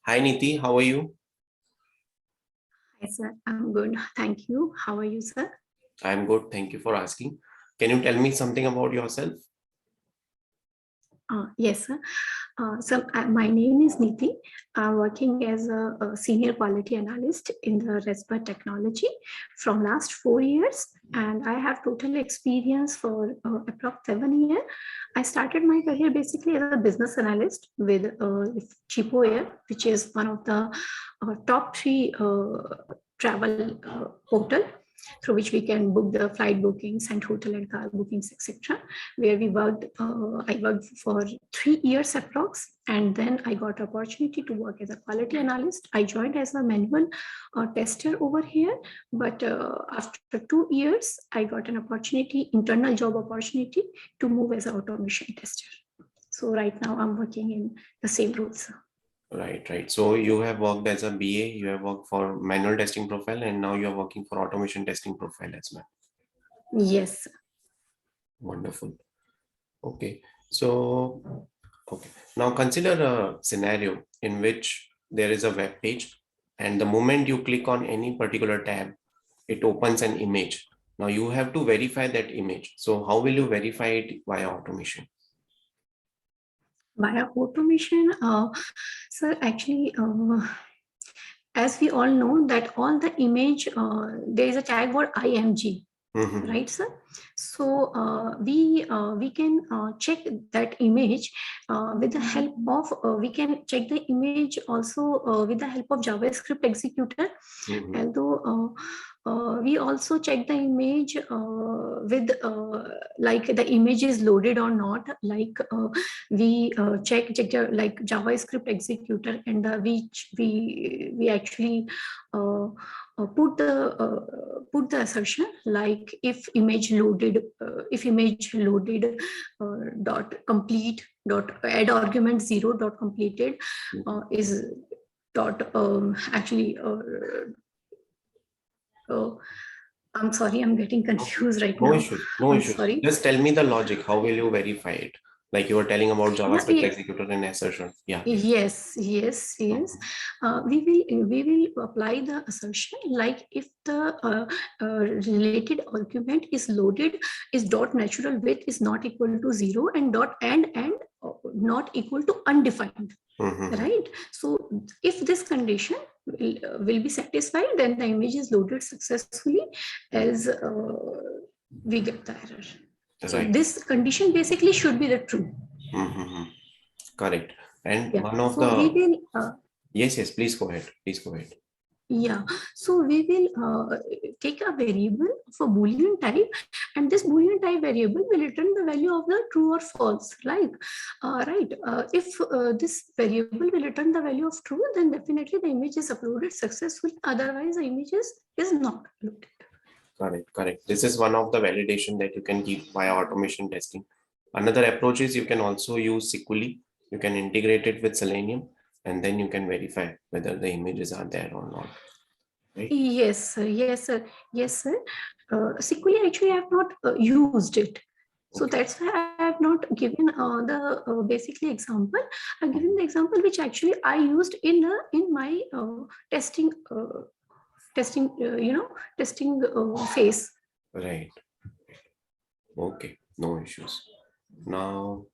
Hi Niti, how are you? Hi, sir. I'm good. Thank you. How are you, sir? I'm good. Thank you for asking. Can you tell me something about yourself? Yes, sir. My name is Niti. I'm working as a senior quality analyst in the RESPA technology from last 4 years, and I have total experience for approx 7 years. I started my career basically as a business analyst with Cheapo Air, which is one of the top three travel portal through which we can book the flight bookings and hotel and car bookings, etc. Where we worked, I worked for 3 years approx, and then I got opportunity to work as a quality analyst. I joined as a manual tester over here, but after 2 years, I got an opportunity, internal job opportunity, to move as an automation tester. So right now I'm working in the same roles. Right. So you have worked as a BA, you have worked for manual testing profile, and now you're working for automation testing profile as well. Yes. Wonderful. Okay. Now consider a scenario in which there is a web page, and the moment you click on any particular tab, it opens an image. Now you have to verify that image. So how will you verify it via automation? Via automation, sir, actually, as we all know that all the image, there is a tag word img, right, sir? So we can check that image with the help of, we can check the image also with the help of JavaScript executor. Although we also check the image with like the image is loaded or not. Like we check the like JavaScript executor, and we actually put the assertion like if image loaded dot complete dot add argument 0 dot completed is dot actually I'm sorry, I'm getting confused right now. No I'm issues. sorry. Just tell me the logic. How will you verify it? Like you were telling about JavaScript Yeah, executor and assertion. Yeah. yes. We will apply the assertion like if the related argument is loaded is dot natural width is not equal to 0 and dot and not equal to undefined. Right. So if this condition will be satisfied, then the image is loaded successfully as we get the error. So this condition basically should be the true. Correct. And Yeah. one of so the we will yes, please go ahead. Yeah, so we will take a variable for Boolean type, and this Boolean type variable will return the value of the true or false. Like, if this variable will return the value of true, then definitely the image is uploaded successfully. Otherwise, the image is not uploaded. Correct. This is one of the validation that you can keep via automation testing. Another approach is you can also use SQL. You can integrate it with Selenium, and then you can verify whether the images are there or not. Right? Yes, sir. SQL actually I have not used it. So that's why I have not given the basically example. I've given the example which actually I used in my testing phase. Right. Okay. No issues. Now,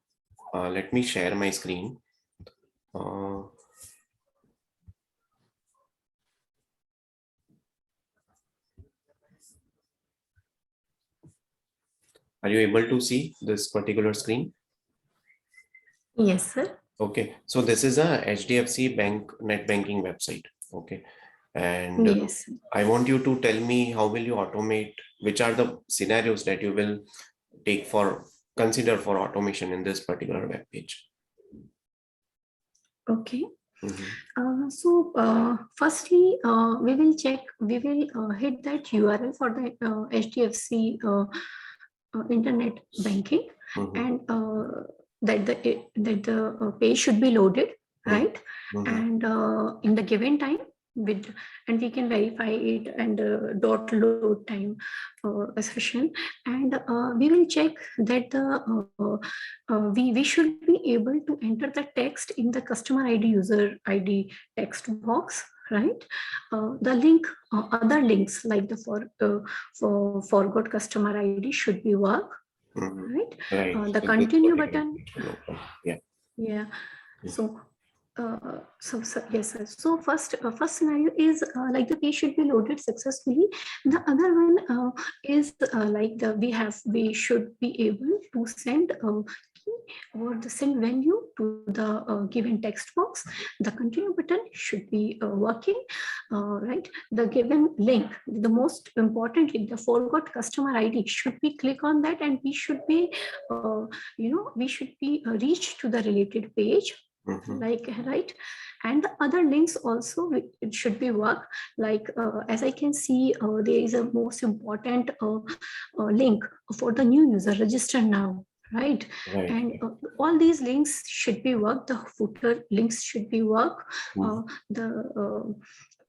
let me share my screen. Are you able to see this particular screen? Yes, sir. Okay, so this is a HDFC bank net banking website. Okay, and yes, I want you to tell me how will you automate, which are the scenarios that you will consider for automation in this particular web page. Okay. Firstly, we will hit that URL for the HDFC internet banking, and that the page should be loaded, right? And in the given time, and we can verify it and dot load time assertion, and we will check that we should be able to enter the text in the customer ID user ID text box, right? The link, other links like the for forgot customer ID should be work, right? Right. The So this continue particular button, feature, no. Yeah. yeah. Yes. So yes, sir. So first scenario is like the page should be loaded successfully. The other one is like we should be able to send key or the send value to the given text box. The continue button should be working, right? The given link, the most important link, the forgot customer ID should be click on that, and we should be we should be reached to the related page. Like, right, and the other links also it should be work, like as I can see there is a most important link for the new user, register now, right? Right. And all these links should be work, the footer links should be work, the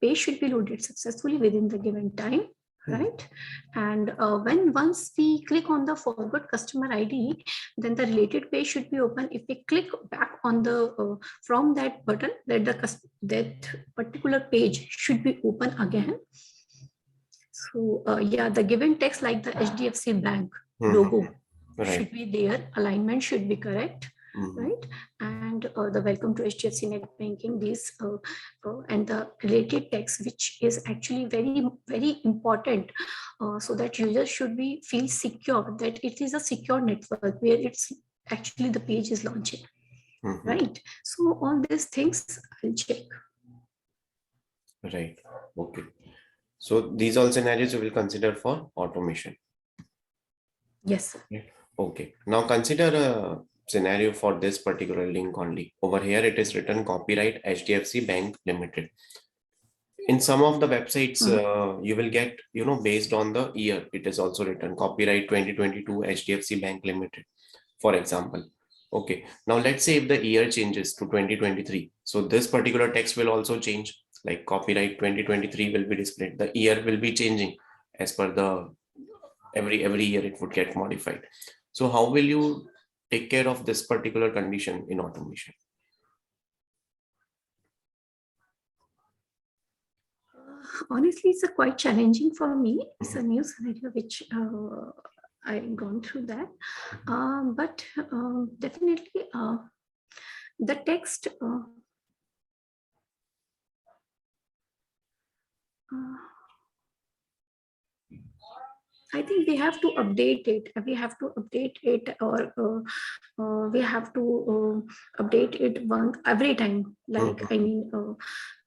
page should be loaded successfully within the given time, right? And when once we click on the forgot customer ID, then the related page should be open. If we click back on the from that button, that particular page should be open again. So yeah, the given text like the HDFC Bank logo should be there, alignment should be correct, right? And the welcome to HDFC Net Banking, these and the related text, which is actually very important, so that users should be feel secure that it is a secure network where it's actually the page is launching, right? So all these things I'll check. Right. Okay. So these all scenarios you will consider for automation. Yes. Okay. Now consider a scenario for this particular link only. Over here it is written copyright HDFC Bank Limited. In some of the websites, you will get, based on the year, it is also written copyright 2022 HDFC Bank Limited, for example. Okay. Now let's say if the year changes to 2023. So this particular text will also change, like copyright 2023 will be displayed. The year will be changing as per the every year it would get modified. So how will you take care of this particular condition in automation? Honestly, it's a quite challenging for me. It's a new scenario which I've gone through that, but definitely the text. I think we have to update it. We have to update it, or we have to update it every time. Like I mean,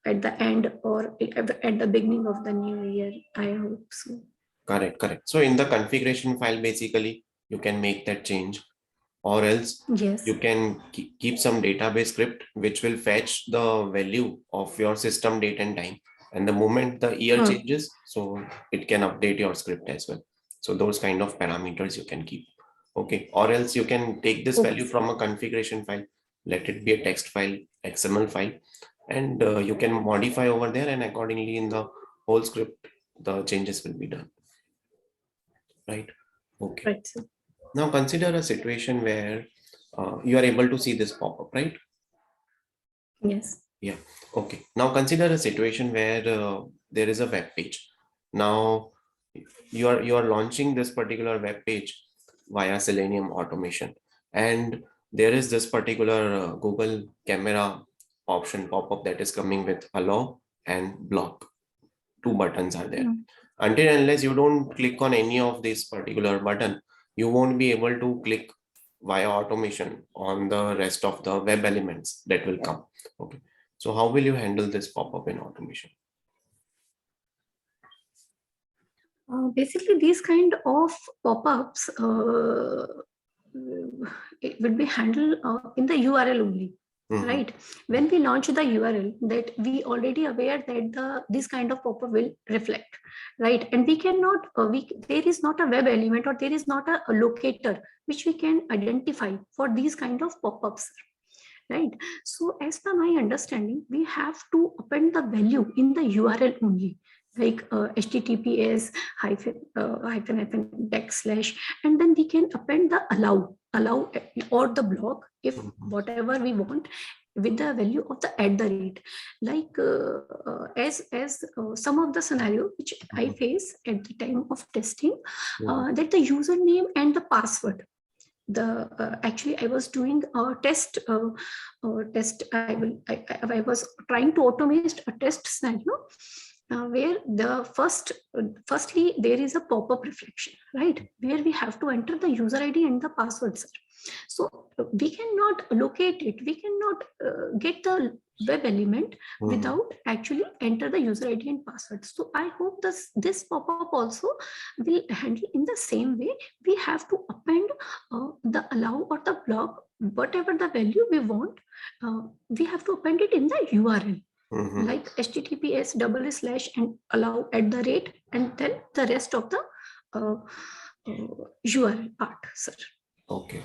at the end or at the beginning of the new year. I hope so. Correct. So in the configuration file, basically, you can make that change, or else yes, you can keep some database script which will fetch the value of your system date and time. And the moment the year changes, so it can update your script as well. So those kind of parameters you can keep. Okay. Or else you can take this value from a configuration file, let it be a text file, XML file, and you can modify over there, and accordingly in the whole script, the changes will be done. Right. Okay. Right. Now consider a situation where you are able to see this pop-up, right? Yes. Yeah. Okay. Now consider a situation where there is a web page. Now you are launching this particular web page via Selenium automation, and there is this particular Google camera option pop-up that is coming with allow and block. Two buttons are there. Until unless you don't click on any of this particular button, you won't be able to click via automation on the rest of the web elements that will come. Okay. So how will you handle this pop-up in automation? Basically, these kind of pop-ups it will be handled in the URL only. Right, when we launch the URL, that we already aware that this kind of pop-up will reflect, right? And we cannot there is not a web element, or there is not a locator which we can identify for these kind of pop-ups, right? So as per my understanding, we have to append the value in the URL only, like HTTPS hyphen backslash, and then we can append the allow or the block if whatever we want with the value of the @ like as some of the scenario which I face at the time of testing, that the username and the password, the actually I was doing a test I was trying to automate a test scenario where the firstly there is a pop-up reflection, right, where we have to enter the user ID and the password, sir. So we cannot locate it, we cannot get the web element without actually enter the user ID and password. So I hope this pop-up also will handle in the same way. We have to append the allow or the block, whatever the value we want, we have to append it in the URL, like HTTPS// and allow @ and then the rest of the URL part, sir. Okay.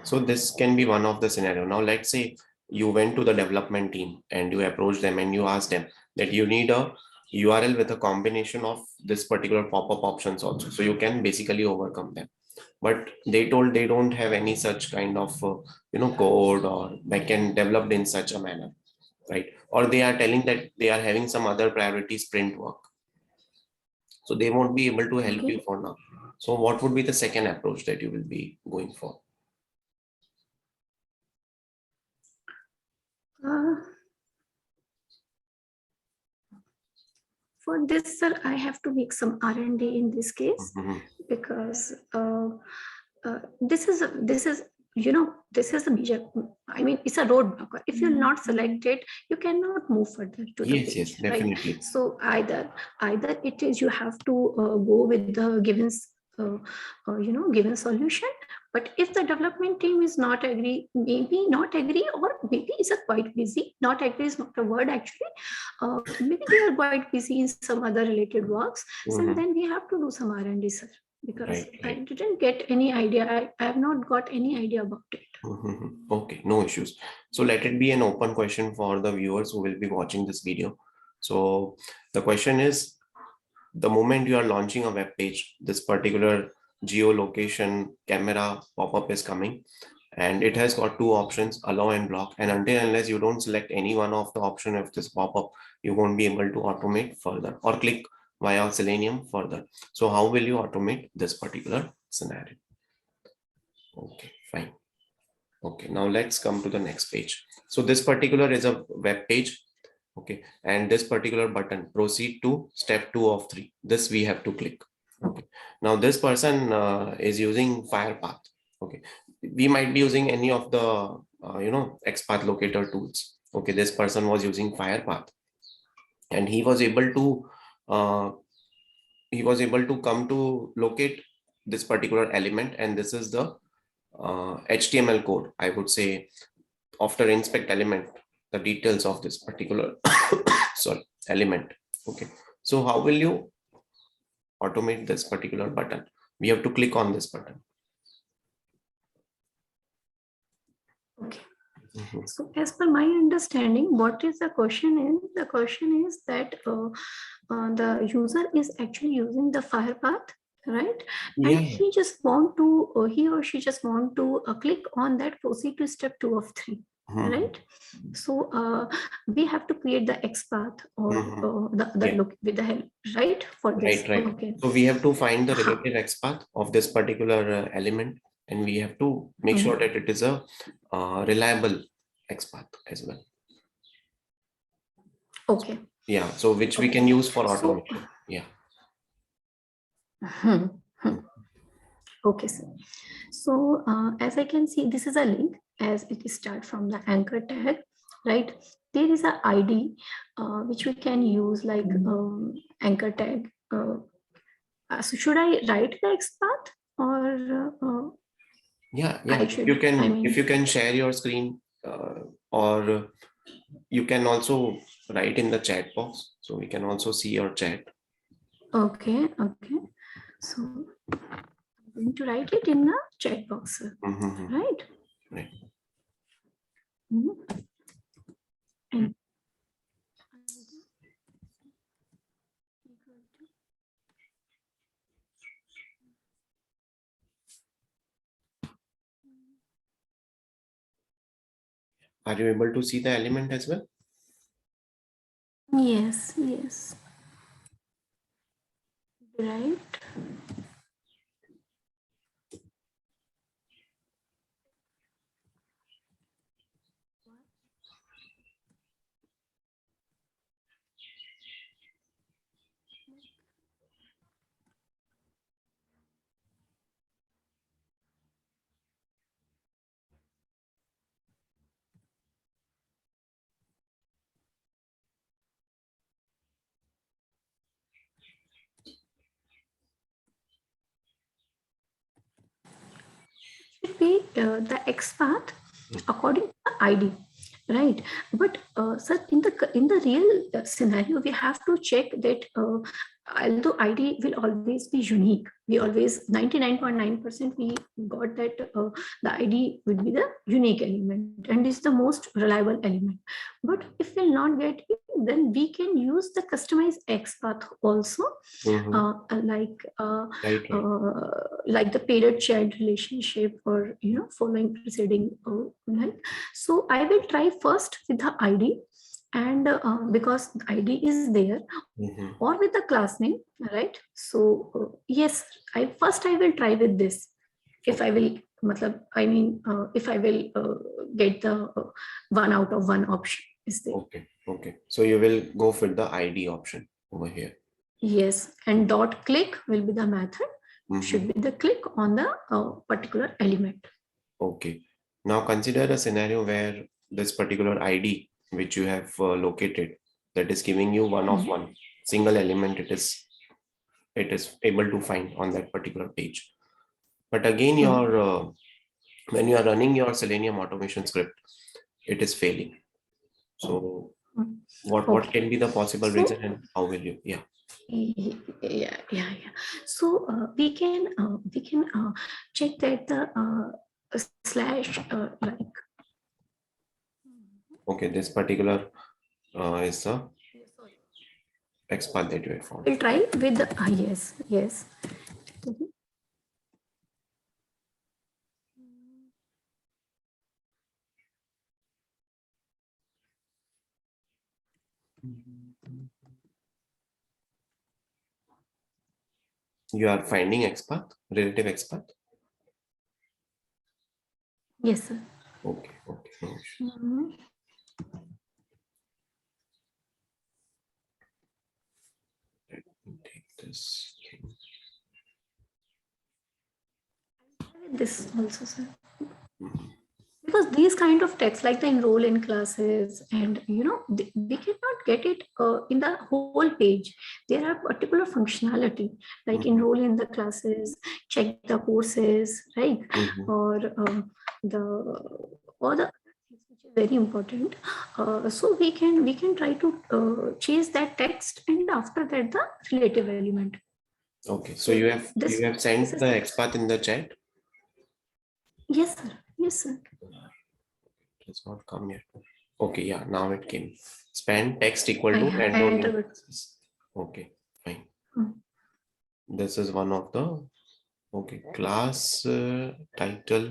So this can be one of the scenario. Now let's say you went to the development team and you approached them and you asked them that you need a URL with a combination of this particular pop-up options also. So you can basically overcome them. But they told they don't have any such kind of code or backend developed in such a manner, right? Or they are telling that they are having some other priority sprint work. So they won't be able to help you for now. So what would be the second approach that you will be going for? For this, sir, I have to make some R&D in this case, because this is a major, I mean, it's a roadblocker. If you're not selected, you cannot move further to the page. Yes, definitely. Right? So either it is you have to go with the given given solution. But if the development team is not agree, maybe not agree, or maybe is quite busy. Not agree is not a word actually. Maybe they are quite busy in some other related works. So then we have to do some R&D, sir, because I didn't get any idea. I have not got any idea about it. Okay, no issues. So let it be an open question for the viewers who will be watching this video. So the question is, the moment you are launching a web page, this particular geolocation camera pop-up is coming, and it has got two options, allow and block. And unless you don't select any one of the option of this pop-up, you won't be able to automate further or click via Selenium further. So how will you automate this particular scenario? Okay, fine. Okay, now let's come to the next page. So this particular is a web page. Okay, and this particular button, proceed to step 2 of 3, this we have to click. Okay, now this person is using FirePath. Okay, we might be using any of the XPATH locator tools. Okay, this person was using FirePath, and he was able to come to locate this particular element, and this is the HTML code, I would say, after inspect element, the details of this particular element. Okay, so how will you automate this particular button? We have to click on this button. Okay. So as per my understanding, what is the question is? The question is that the user is actually using the FirePath, right? Yeah. And he just want to, he or she just want to click on that proceed to step 2 of 3. Right, so we have to create the XPATH or the look with the help, right, for this. Right. Okay. So we have to find the related XPath of this particular element, and we have to make sure that it is a reliable XPath as well. Okay. Yeah, so which we can use for automation. Yeah. Okay, sir. So as I can see, this is a link as it is start from the anchor tag, right? There is an ID which we can use like anchor tag. So should I write the XPath or? Yeah. If you can share your screen, or you can also write in the chat box, so we can also see your chat. Okay. So I'm going to write it in the chat box, right? Right. And Are you able to see the element as well? yes, yes, right. Should be the XPATH according to the ID, right? But sir, in the real scenario, we have to check that although ID will always be unique, we always 99.9% we got that the ID would be the unique element and is the most reliable element. But if we'll not get it, then we can use the customized XPath also, Mhm. Right, right. like the parent child relationship, or following preceding like. So I will try first with the ID, and because the ID is there, Mhm. or with the class name, right? So yes, I will try with this. If I will if I will get the 1 out of 1 option is there. Okay, okay. So you will go for the ID option over here. Yes, and dot click will be the method, Mhm. should be the click on the particular element. Okay. Now consider a scenario where this particular ID which you have located, that is giving you one of one single element, it is able to find on that particular page. But again, Hmm. your when you are running your Selenium automation script, it is failing. So Hmm. what Okay. can be the possible So reason and how will you? Yeah. yeah. So we can check that the slash like. Okay, this particular is the Sorry. XPath that you have found. We'll try with the yes, yes. Mhm. You are finding XPath, relative XPath. Yes, sir. Okay, okay, no issues. Mhm. Let me take this thing. This also, sir. Mhm. Because these kind of texts like the enroll in classes, and we cannot get it in the whole page. There are particular functionality like Mhm. enroll in the classes, check the courses, right? Mhm. Or the or the things which is very important. So we can try to chase that text, and after that the relative element. Okay, so So you have this sent is the XPath in the chat. yes, sir. Yes, sir. It has not come yet. Okay, yeah, now it came. Span text equal I to have enrolling entered. classes. Okay, fine. Hmm. This is one of the okay class title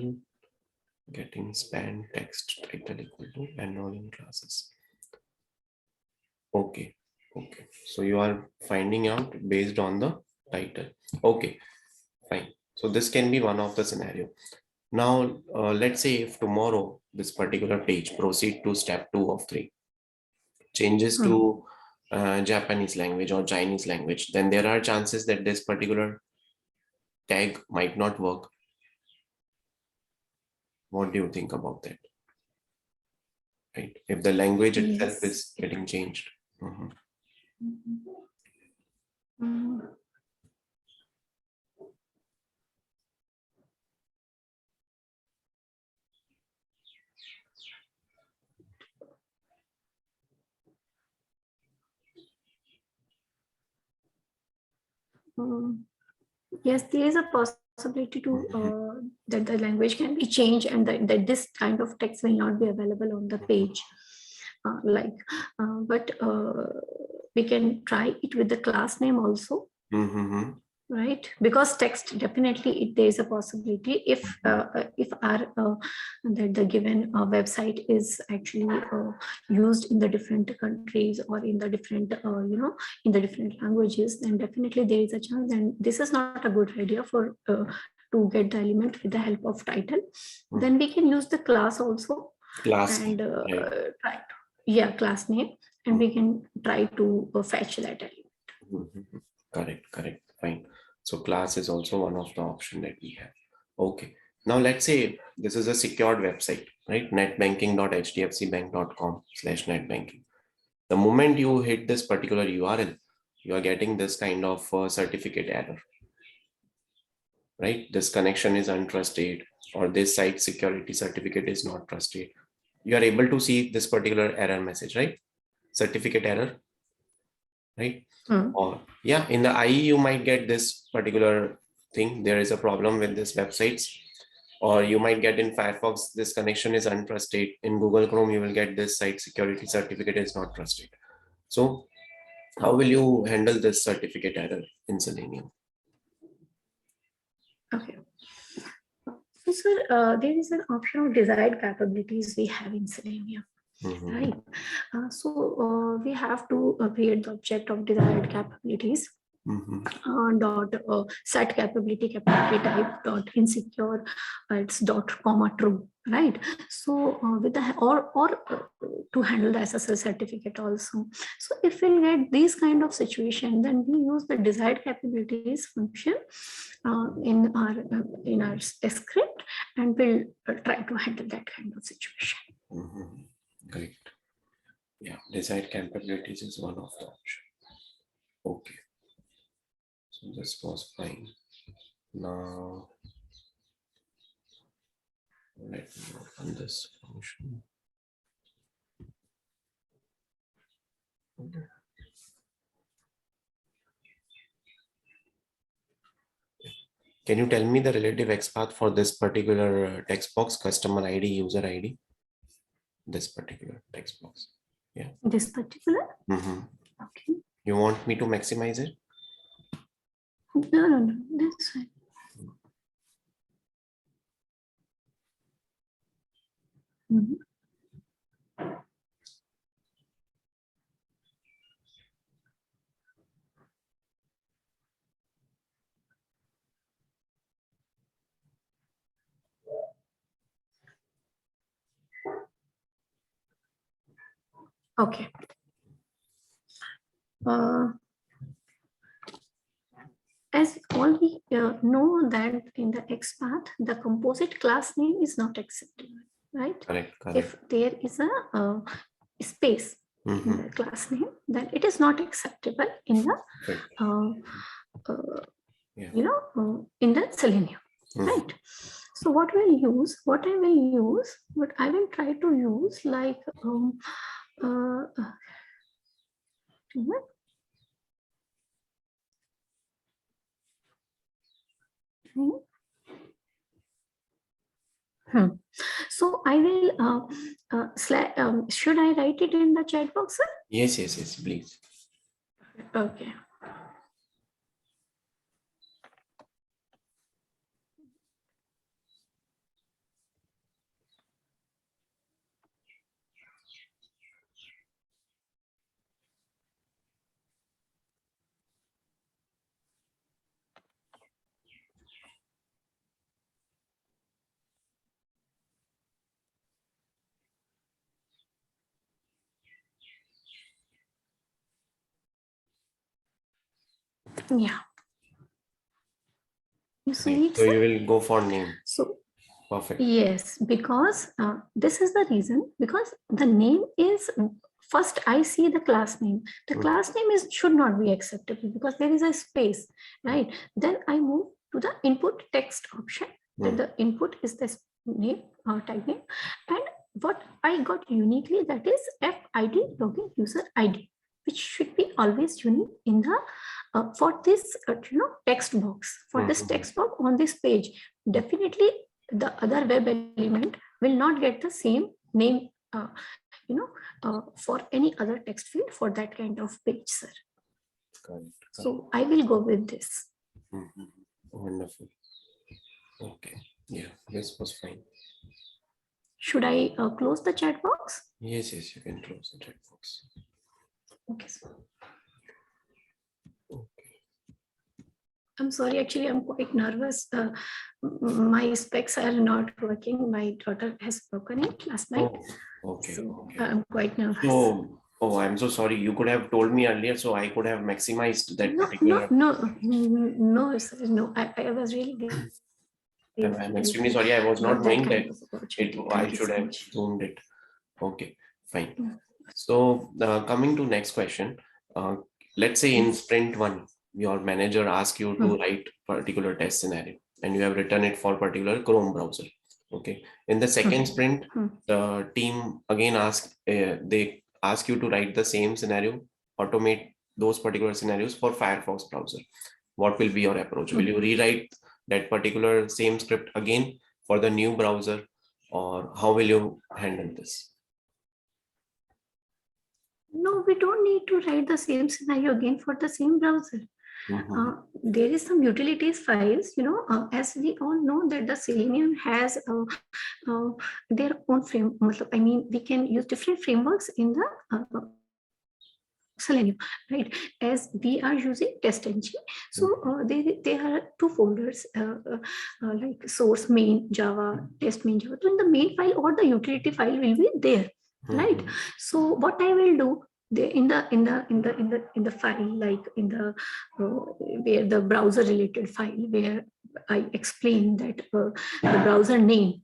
getting span text title equal to enrolling classes. Okay, okay. So you are finding out based on the title. Okay, fine. So this can be one of the scenario. Now, let's say if tomorrow this particular page proceed to step 2 of 3, changes Hmm. to Japanese language or Chinese language, then there are chances that this particular tag might not work. What do you think about that? Right? If the language itself Yes. is getting changed. Mhm. Mm, mm. Yes, there is a possibility to that the language can be changed and that this kind of text will not be available on the page. But we can try it with the class name also. Right, because text definitely there is a possibility if our the given website is actually used in the different countries or in the different in the different languages, then definitely there is a chance, and this is not a good idea for to get the element with the help of title. Then we can use the class also, and try class name, and we can try to fetch that element. Correct, fine. So class is also one of the option that we have. Okay. Now let's say this is a secured website, right? netbankinghdfcbank.com/netbanking. The moment you hit this particular URL, you are getting this kind of certificate error, right? This connection is untrusted, or this site security certificate is not trusted. You are able to see this particular error message, right? Certificate error, right? Or in the IE, you might get this particular thing. There is a problem with this websites, or you might get in Firefox, this connection is untrusted. In Google Chrome, you will get this site security certificate is not trusted. So how will you handle this certificate error in Selenium? Okay. So, sir, there is an option of desired capabilities we have in Selenium. Right. So we have to create the object of desired capabilities. Dot set capability type dot insecure, it's dot comma true, right? So with the or to handle the SSL certificate also. So if we get these kind of situation, then we use the desired capabilities function in our script, and we'll try to handle that kind of situation. Great. Yeah, desired capabilities is one of the options. Okay. So this was fine. Now let me open this function. Okay. Can you tell me the relative XPATH for this particular text box, customer ID, user ID? This particular text box. Yeah. This particular? Okay. You want me to maximize it? No, that's fine. Okay. As all we know that in the XPATH, the composite class name is not acceptable, right? Correct. If there is a space in the class name, then it is not acceptable in the in the Selenium, right? So what I will try to use like So I will should I write it in the chat box, sir? Yes, please. Okay. Yeah. You see it, so you will go for name. So perfect. Yes, because this is the reason, because the name is first I see the class name. The class name should not be acceptable because there is a space, right? Then I move to the input text option. Then the input is this name or type name, and what I got uniquely, that is FID login user ID, which should be always unique in the for this text box, for this text box on this page, definitely the other web element will not get the same name for any other text field for that kind of page, sir. Correct. So I will go with this. Wonderful. Okay. Yeah, this was fine. Should I close the chat box? Yes, you can close the chat box. Okay, sir. Okay. I'm sorry, actually, I'm quite nervous. My specs are not working. My daughter has broken it last night. Okay. So Okay. I'm quite nervous. So, I'm so sorry. You could have told me earlier, so I could have maximized that particular. No, sir, no. I was really. I'm extremely sorry. I was not knowing that I should have zoomed it. Okay, fine. So coming to next question, let's say in sprint 1, your manager asks you to write particular test scenario and you have written it for particular Chrome browser. Okay. In the second sprint, the team again they ask you to write the same scenario, automate those particular scenarios for Firefox browser. What will be your approach? Will you rewrite that particular same script again for the new browser, or how will you handle this? No, we don't need to write the same scenario again for the same browser. There is some utilities files, as we all know that the Selenium has their own frame. I mean, we can use different frameworks in the Selenium, right? As we are using TestNG, so there are two folders like source main Java, test main Java. So in the main file or the utility file will be there, right? So what I will do in the file, like in the where the browser related file, where I explain that the browser name,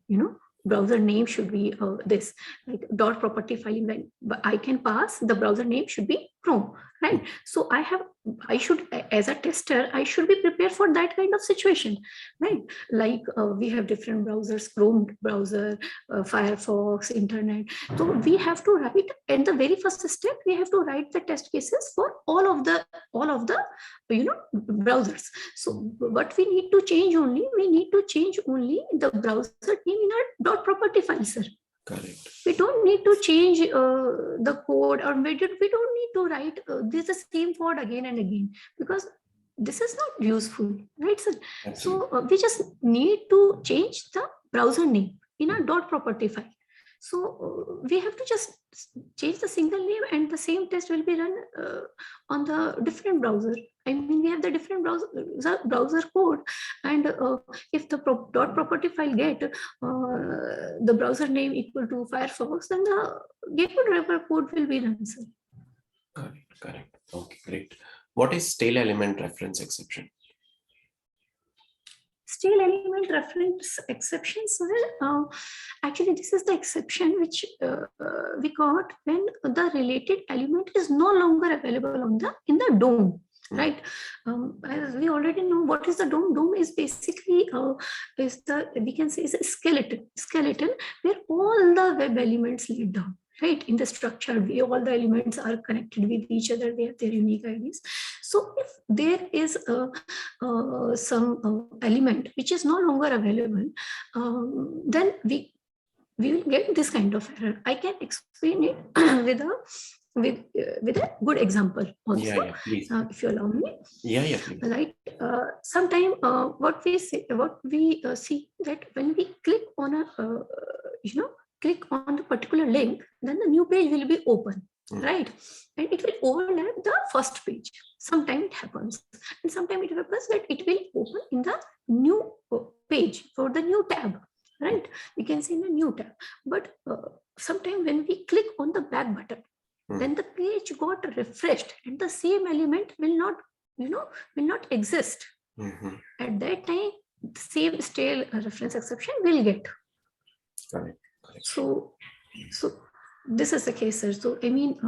browser name should be this, like dot property file. When I can pass the browser name should be Chrome, right? So I should, as a tester, I should be prepared for that kind of situation, right? Like we have different browsers, Chrome browser, Firefox, internet. So we have to write at the very first step. We have to write the test cases for all of the browsers. So what we need to change only, the browser name in our dot property file, sir. Correct. We don't need to change the code, or we don't need to write this the same code again and again, because this is not useful, right, sir? Absolutely. So we just need to change the browser name in our dot property file. So we have to just change the single name, and the same test will be run on the different browser. I mean, we have the different browser code, and if the dot property file get the browser name equal to Firefox, then the gateway driver code will be run. Sir. Correct. Okay, great. What is stale element reference exception? Stale element reference exceptions. Actually, this is the exception which we got when the related element is no longer available in the DOM. Right, as we already know, what is the DOM? DOM is basically we can say is a skeleton where all the web elements lay down. Right, in the structured way, all the elements are connected with each other. They have their unique IDs. So if there is some element which is no longer available, then we will get this kind of error. I can explain it with a good example also, please. If you allow me. Please. Right. Sometimes what we see that when we click on a click on the particular link, then the new page will be open, right? And it will overlap the first page. Sometimes it happens, and sometimes it happens that it will open in the new page for the new tab, right? We can see in the new tab. But sometimes when we click on the back button, then the page got refreshed, and the same element will not exist. At that time, the same stale reference exception will get. Correct. So this is the case, sir. So I mean,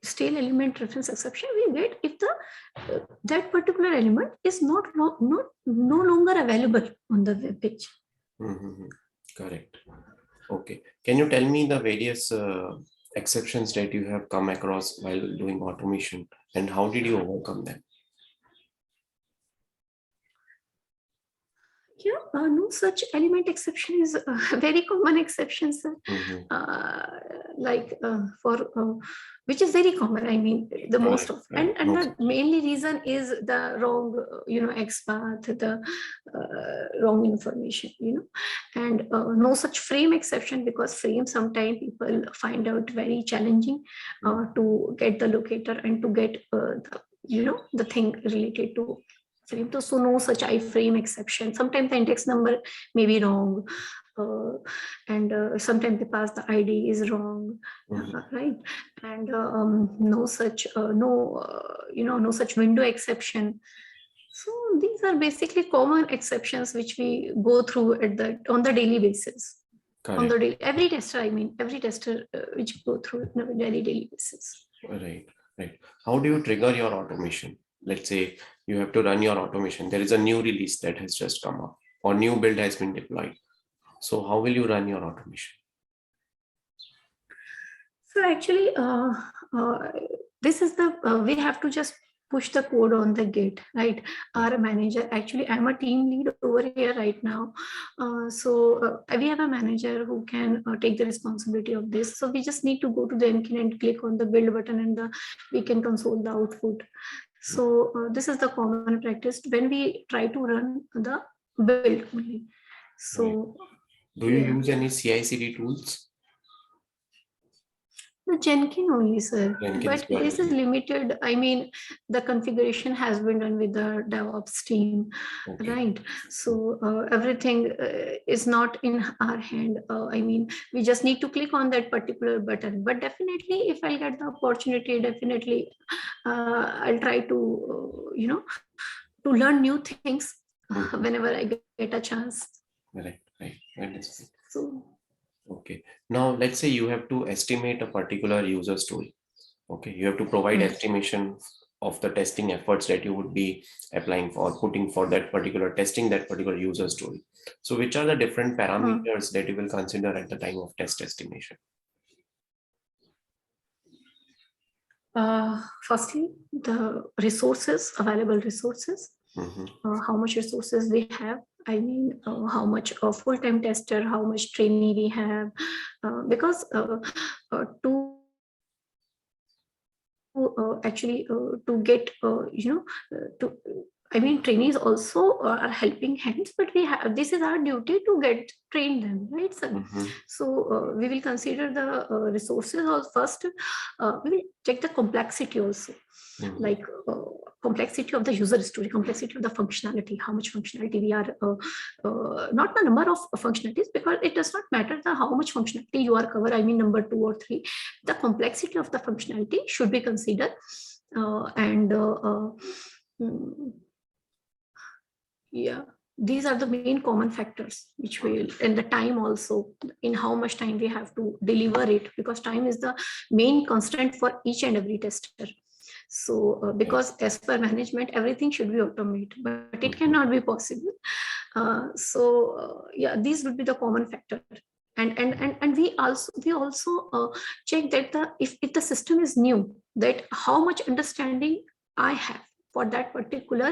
stale element reference exception we get if the that particular element is no longer available on the web page. Correct. Okay. Can you tell me the various exceptions that you have come across while doing automation, and how did you overcome them? Yeah, no such element exception is a very common exception, sir. Mhm. Like for which is very common. I mean, the most Right, of, right. and No. the mainly reason is the wrong, XPATH, the wrong information, and no such frame exception, because frame sometimes people find out very challenging to get the locator and to get the thing related to frame. So no such iframe exception. Sometimes the index number may be wrong, uh, and sometimes they pass the ID is wrong, Mhm. right? And no such no such window exception. So these are basically common exceptions which we go through on the daily basis. On Correct. the daily, every tester which go through on a daily basis. Right, right. How do you trigger your automation? Let's say you have to run your automation. There is a new release that has just come up, or new build has been deployed. So how will you run your automation? So actually, this is the we have to just push the code on the Git, right? Our manager, actually, I'm a team lead over here right now. So we have a manager who can take the responsibility of this. So we just need to go to the engine and click on the build button, and we can console the output. So this is the common practice when we try to run the build only. Right. So Do you yeah. use any CI/CD tools? The Jenkins only, sir. Jenkins But you are this is using. limited. I mean, the configuration has been done with the DevOps team, Okay. right? So everything is not in our hand. I mean, we just need to click on that particular button. But definitely, if I get the opportunity, definitely I'll try to, to learn new things Mhm. whenever I get a chance. Right, right. Understood. So Okay. Now let's say you have to estimate a particular user story. Okay, you have to provide estimation of the testing efforts that you would be applying for or putting for that particular testing that particular user story. So which are the different parameters that you will consider at the time of test estimation? Firstly, the resources, available resources, Mhm. how much resources we have. I mean, how much a full-time tester, how much trainee we have, because actually to get to I mean, trainees also are helping hands, but we have, this is our duty to get train them, right, sir? Mhm. So we will consider the resources also first. We will check the complexity also, Mhm. like complexity of the user story, complexity of the functionality, how much functionality we are, not the number of functionalities, because it does not matter how much functionality you are cover. I mean, number 2 or 3, the complexity of the functionality should be considered, and mm, yeah, these are the main common factors which will, and the time also, in how much time we have to deliver it, because time is the main constant for each and every tester. So because as per management, everything should be automated, but it Mhm. cannot be possible. So yeah, these would be the common factor. And we also check that if the system is new, that how much understanding I have for that particular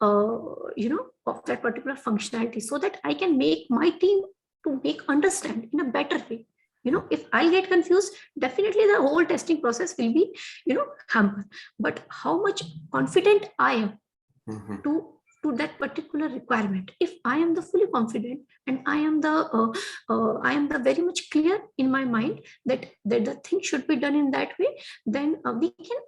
of that particular functionality, so that I can make my team to make understand in a better way. If I'll get confused, definitely the whole testing process will be hampered. But how much confident I am Mhm. to that particular requirement, if I am the fully confident, and I am the very much clear in my mind that the thing should be done in that way, then we can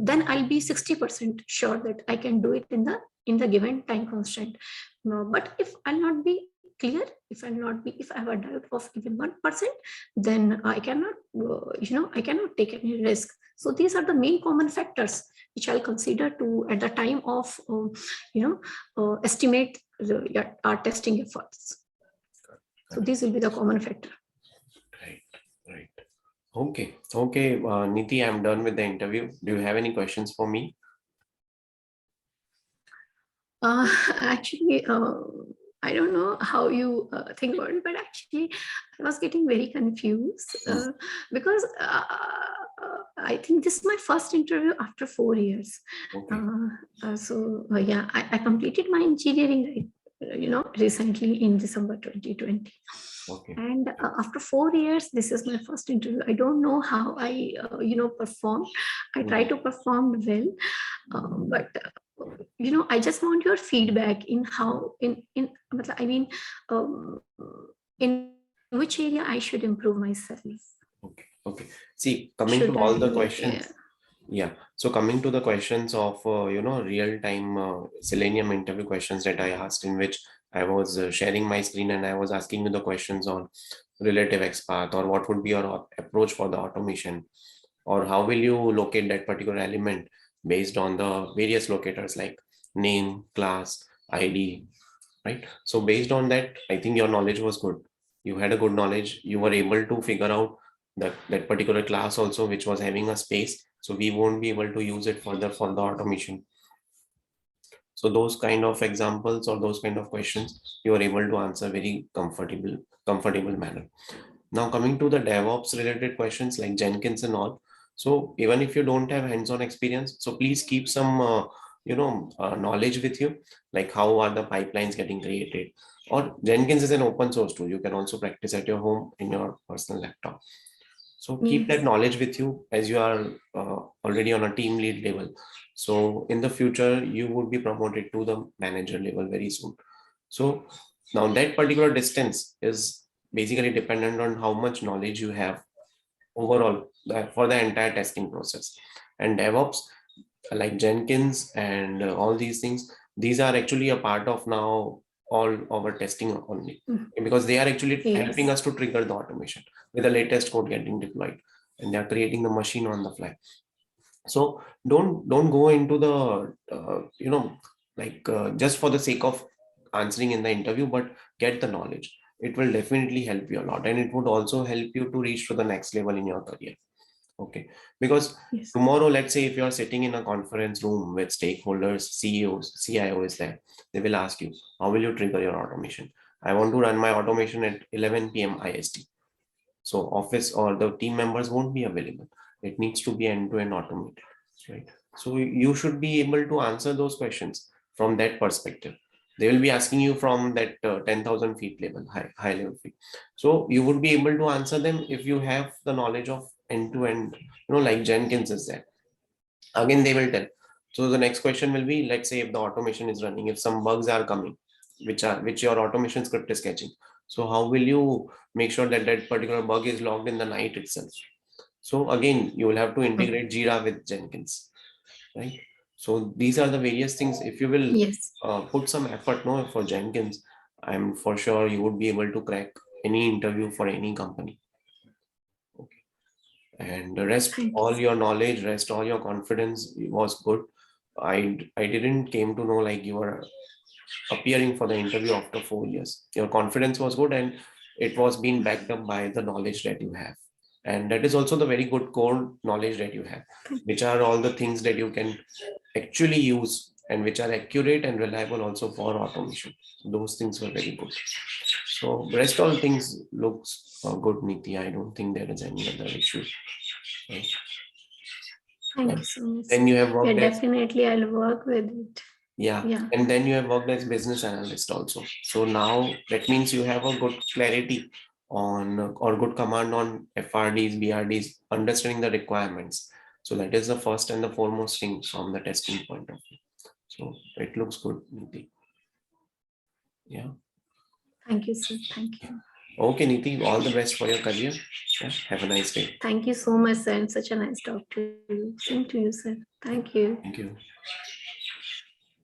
then I'll be 60% sure that I can do it in the given time constraint. But if I'll not be clear, if I have a doubt of even 1%, then I cannot I cannot take any risk. So these are the main common factors which I'll consider to at the time of estimate our testing efforts. So these will be the common factor. Right, right. Okay, okay, Niti, I'm done with the interview. Do you have any questions for me? Actually, I don't know how you think about it, but actually, I was getting very confused because I think this is my first interview after 4 years. Okay. Yeah, I completed my engineering, recently in December 2020. Okay. And after 4 years, this is my first interview. I don't know how I, performed. I try to perform well, but I just want your feedback in how, I mean, in which area I should improve myself. Okay. Okay. See, coming Should to all the I? Yeah. questions. Yeah. So coming to the questions of, real-time Selenium interview questions that I asked, in which I was sharing my screen and I was asking you the questions on relative XPath, or what would be your approach for the automation, or how will you locate that particular element based on the various locators like name, class, ID, right? So based on that, I think your knowledge was good. You had a good knowledge. You were able to figure out that particular class also, which was having a space. So we won't be able to use it further for the automation. So those kind of examples or those kind of questions, you are able to answer very comfortable manner. Now coming to the DevOps related questions like Jenkins and all. So even if you don't have hands-on experience, so please keep some knowledge with you, like how are the pipelines getting created. Or Jenkins is an open source tool. You can also practice at your home in your personal laptop. So keep that Yes. knowledge with you as you are already on a team lead level. So in the future, you would be promoted to the manager level very soon. So now that particular distance is basically dependent on how much knowledge you have overall for the entire testing process. And DevOps, like Jenkins and all these things, these are actually a part of now all our testing only, because they are actually helping Yes. us to trigger the automation with the latest code getting deployed, and they are creating the machine on the fly. So don't go into the just for the sake of answering in the interview, but get the knowledge. It will definitely help you a lot, and it would also help you to reach to the next level in your career. Okay. Because Yes. tomorrow, let's say if you're sitting in a conference room with stakeholders, CEOs, CIO is there, they will ask you, how will you trigger your automation? I want to run my automation at 11 p.m. IST. So office or the team members won't be available. It needs to be end-to-end automated, right? So you should be able to answer those questions from that perspective. They will be asking you from that 10,000 feet level, high level feet. So you would be able to answer them if you have the knowledge of end-to-end, like Jenkins is there. Again, they will tell. So the next question will be, let's say if the automation is running, if some bugs are coming, which your automation script is catching. So how will you make sure that that particular bug is logged in the night itself? So again, you will have to integrate Jira with Jenkins, right? So these are the various things. If you will Yes. put some effort no, for Jenkins, I'm for sure you would be able to crack any interview for any company. Okay. And the rest, Thank all you. your knowledge, rest, all your confidence was good. I didn't came to know like you were appearing for the interview after 4 years. Your confidence was good, and it was being backed up by the knowledge that you have. And that is also the very good core knowledge that you have, which are all the things that you can actually use and which are accurate and reliable also for automation. Those things were very good. So rest all things looks good, Niti. I don't think there is any other issue. Right? Thank And you so much, then sir. you have Yeah, worked as, definitely I'll work with it. yeah, Yeah. and then you have worked as business analyst also. So now that means you have a good clarity on or good command on FRDs, BRDs, understanding the requirements. So that is the first and the foremost thing from the testing point of view. So it looks good, Niti. Yeah. Thank you, sir. Thank you. Okay, Niti, all the best for your career. Yeah. Have a nice day. Thank you so much, sir. And such a nice talk to you. Same to you, sir. Thank you. Thank you.